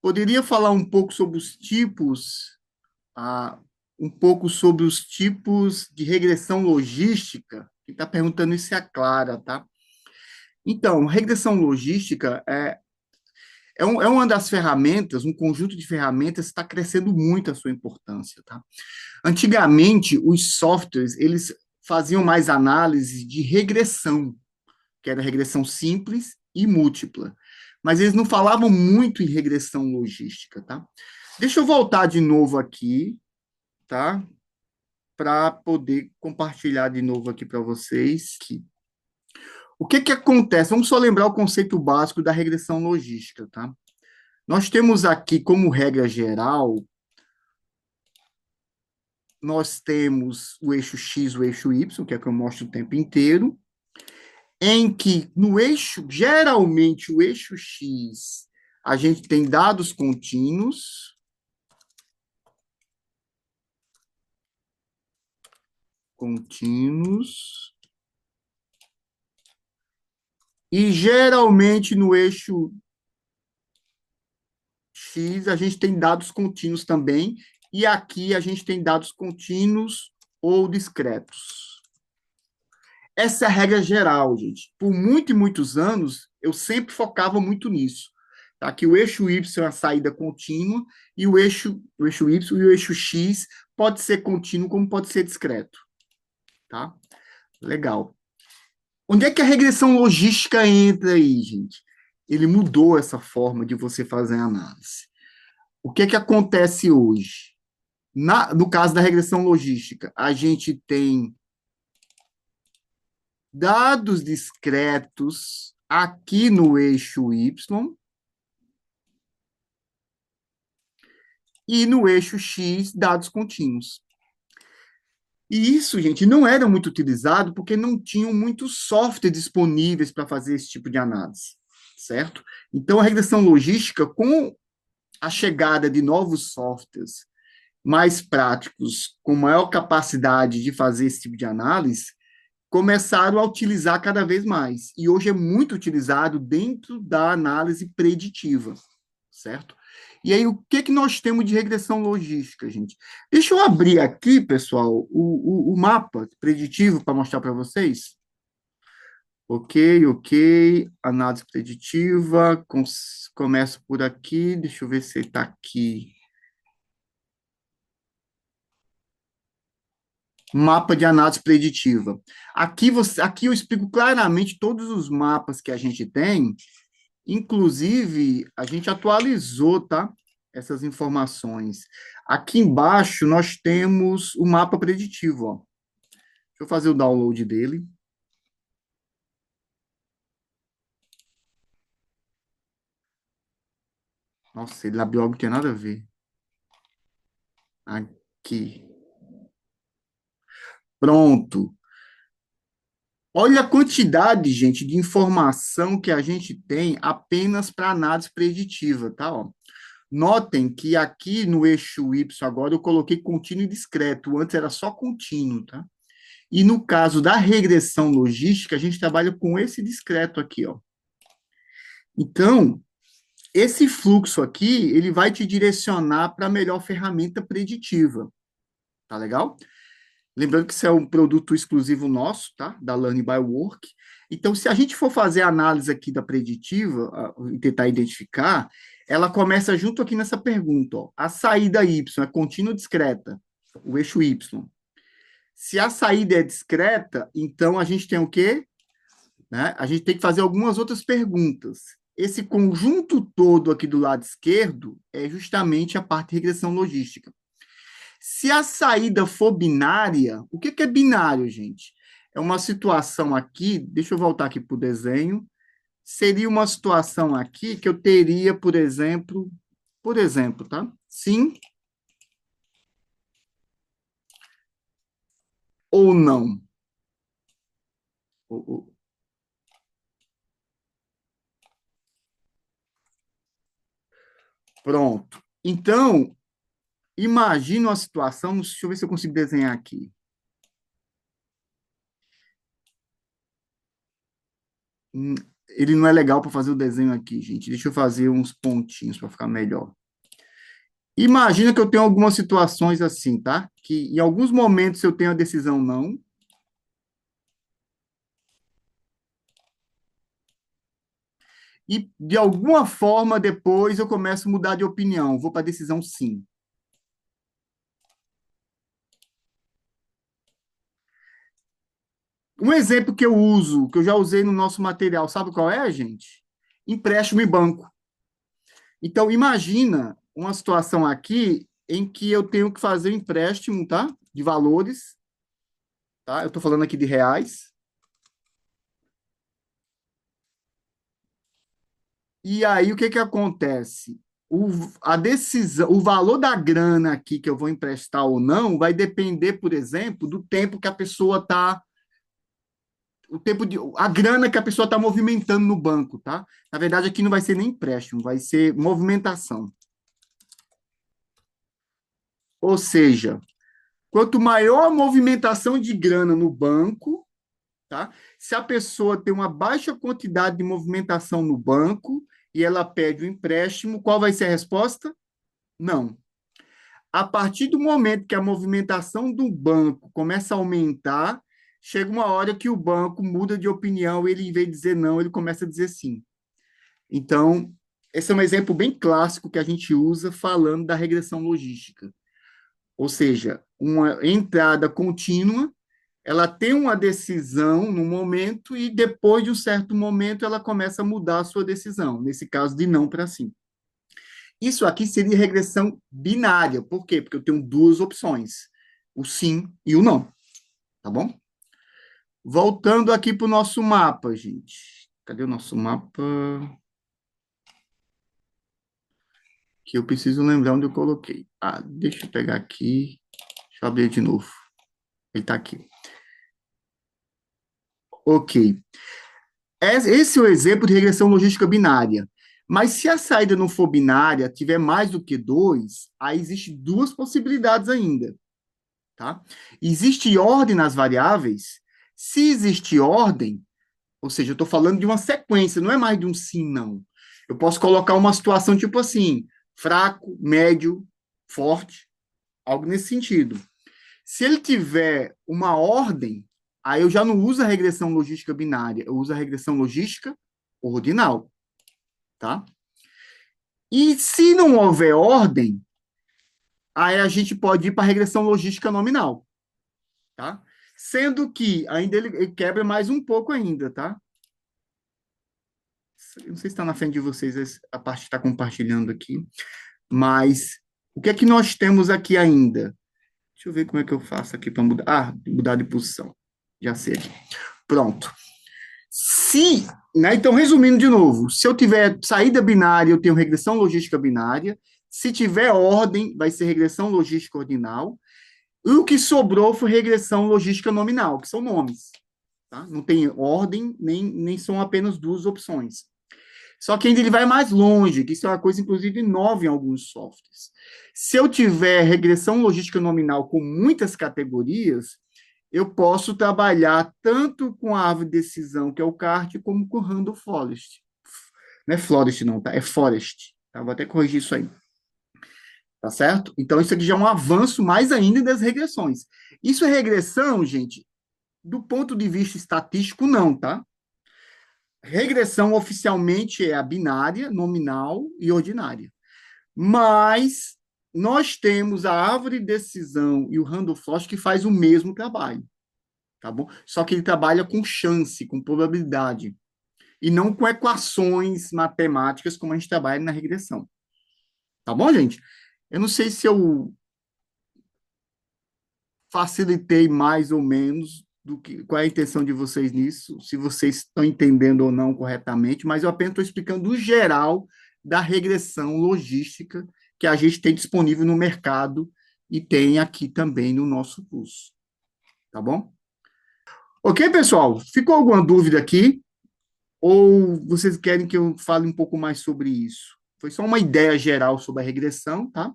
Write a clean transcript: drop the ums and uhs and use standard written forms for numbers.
Poderia falar um pouco sobre os tipos, ah, um pouco sobre os tipos de regressão logística? Quem está perguntando isso é a Clara, tá? Então, regressão logística é uma das ferramentas, um conjunto de ferramentas que está crescendo muito a sua importância, tá? Antigamente, os softwares, eles faziam mais análise de regressão, que era regressão simples e múltipla. Mas eles não falavam muito em regressão logística, tá? Deixa eu voltar de novo aqui, tá? Para poder compartilhar de novo aqui para vocês. O que que acontece? Vamos só lembrar o conceito básico da regressão logística, tá? Nós temos aqui como regra geral, nós temos o eixo X, o eixo Y, que é o que eu mostro o tempo inteiro, em que no eixo, geralmente o eixo X, a gente tem dados contínuos, e geralmente no eixo X a gente tem dados contínuos também, e aqui a gente tem dados contínuos ou discretos. Essa é a regra geral, gente. Por muito e muitos anos, eu sempre focava muito nisso. Tá? Que o eixo Y é a saída contínua e o eixo Y e o eixo X pode ser contínuo como pode ser discreto. Tá? Legal. Onde é que a regressão logística entra aí, gente? Ele mudou essa forma de você fazer a análise. O que é que acontece hoje? No caso da regressão logística, a gente tem dados discretos aqui no eixo Y e no eixo X, dados contínuos. E isso, gente, não era muito utilizado porque não tinham muitos softwares disponíveis para fazer esse tipo de análise, certo? Então, a regressão logística, com a chegada de novos softwares mais práticos, com maior capacidade de fazer esse tipo de análise, começaram a utilizar cada vez mais. E hoje é muito utilizado dentro da análise preditiva, certo? E aí, o que, que nós temos de regressão logística, gente? Deixa eu abrir aqui, pessoal, o mapa preditivo para mostrar para vocês. Ok, ok. Análise preditiva. Começo por aqui. Deixa eu ver se está aqui. Mapa de análise preditiva. Aqui eu explico claramente todos os mapas que a gente tem. Inclusive, a gente atualizou, tá? Essas informações. Aqui embaixo nós temos o mapa preditivo, ó. Deixa eu fazer o download dele. Nossa, ele abriu algo que tem nada a ver. Aqui. Pronto. Olha a quantidade, gente, de informação que a gente tem apenas para análise preditiva, tá? Ó. Notem que aqui no eixo Y agora eu coloquei contínuo e discreto. Antes era só contínuo, tá? E no caso da regressão logística, a gente trabalha com esse discreto aqui, ó. Então, esse fluxo aqui, ele vai te direcionar para a melhor ferramenta preditiva, tá legal? Lembrando que isso é um produto exclusivo nosso, tá? Da Learning by Work. Então, se a gente for fazer a análise aqui da preditiva e tentar identificar, ela começa junto aqui nessa pergunta, ó. A saída Y é contínua ou discreta? O eixo Y. Se a saída é discreta, então a gente tem o quê? Né? A gente tem que fazer algumas outras perguntas. Esse conjunto todo aqui do lado esquerdo é justamente a parte de regressão logística. Se a saída for binária, o que é binário, gente? É uma situação aqui, deixa eu voltar aqui para o desenho, seria uma situação aqui que eu teria, por exemplo, tá? Sim ou não. Pronto. Então, imagina uma situação, deixa eu ver se eu consigo desenhar aqui. ele não é legal para fazer o desenho aqui, gente. Deixa eu fazer uns pontinhos para ficar melhor. Imagina que eu tenho algumas situações assim, tá? Que em alguns momentos eu tenho a decisão não, e de alguma forma depois eu começo a mudar de opinião, vou para a decisão sim. Um exemplo que eu uso, que eu já usei no nosso material, sabe qual é, gente? Empréstimo em banco. Então, imagina uma situação aqui em que eu tenho que fazer um empréstimo, tá? De valores, tá? Eu estou falando aqui de reais. E aí, o que que acontece? A decisão, o valor da grana aqui que eu vou emprestar ou não vai depender, por exemplo, do tempo que a pessoa está, o tempo de, a grana que a pessoa está movimentando no banco, tá? Na verdade, aqui não vai ser nem empréstimo, vai ser movimentação. Ou seja, quanto maior a movimentação de grana no banco, tá? Se a pessoa tem uma baixa quantidade de movimentação no banco e ela pede o empréstimo, qual vai ser a resposta? Não. A partir do momento que a movimentação do banco começa a aumentar, chega uma hora que o banco muda de opinião, ele, em vez de dizer não, ele começa a dizer sim. Então, esse é um exemplo bem clássico que a gente usa falando da regressão logística. Ou seja, uma entrada contínua, ela tem uma decisão no momento e depois de um certo momento ela começa a mudar a sua decisão, nesse caso de não para sim. Isso aqui seria regressão binária. Por quê? Porque eu tenho duas opções, o sim e o não, tá bom? Voltando aqui para o nosso mapa, gente. Cadê o nosso mapa? Que eu preciso lembrar onde eu coloquei. Ah, deixa eu pegar aqui. Deixa eu abrir de novo. Ele está aqui. Ok. Esse é o exemplo de regressão logística binária. Mas se a saída não for binária, tiver mais do que dois, aí existe duas possibilidades ainda, tá? Existe ordem nas variáveis? Se existe ordem, ou seja, eu estou falando de uma sequência, não é mais de um sim, não. Eu posso colocar uma situação tipo assim, fraco, médio, forte, algo nesse sentido. Se ele tiver uma ordem, aí eu já não uso a regressão logística binária, eu uso a regressão logística ordinal, tá? E se não houver ordem, aí a gente pode ir para a regressão logística nominal, tá? Sendo que ainda ele quebra mais um pouco ainda, tá? Não sei se está na frente de vocês a parte que está compartilhando aqui, mas o que é que nós temos aqui ainda? Deixa eu ver como é que eu faço aqui para mudar. Ah, mudar de posição. Já sei aqui. Pronto. Se, né, então, resumindo de novo, se eu tiver saída binária, eu tenho regressão logística binária. Se tiver ordem, vai ser regressão logística ordinal. E o que sobrou foi regressão logística nominal, que são nomes. Tá? Não tem ordem, nem são apenas duas opções. Só que ainda ele vai mais longe, que isso é uma coisa, inclusive, nova em alguns softwares. Se eu tiver regressão logística nominal com muitas categorias, eu posso trabalhar tanto com a árvore de decisão, que é o CART, como com o Random Forest. Não é Forest, não, tá? É Forest. Tá? Vou até corrigir isso aí. Tá certo? Então, isso aqui já é um avanço mais ainda das regressões. Isso é regressão, gente, do ponto de vista estatístico, não, tá? Regressão oficialmente é a binária, nominal e ordinária. Mas nós temos a árvore de decisão e o Randolph Forest que faz o mesmo trabalho, tá bom? Só que ele trabalha com chance, com probabilidade, e não com equações matemáticas como a gente trabalha na regressão. Tá bom, gente? Eu não sei se eu facilitei mais ou menos do que qual é a intenção de vocês nisso, se vocês estão entendendo ou não corretamente, mas eu apenas estou explicando o geral da regressão logística que a gente tem disponível no mercado e tem aqui também no nosso curso. Tá bom? Ok, pessoal? Ficou alguma dúvida aqui? Ou vocês querem que eu fale um pouco mais sobre isso? Foi só uma ideia geral sobre a regressão, tá?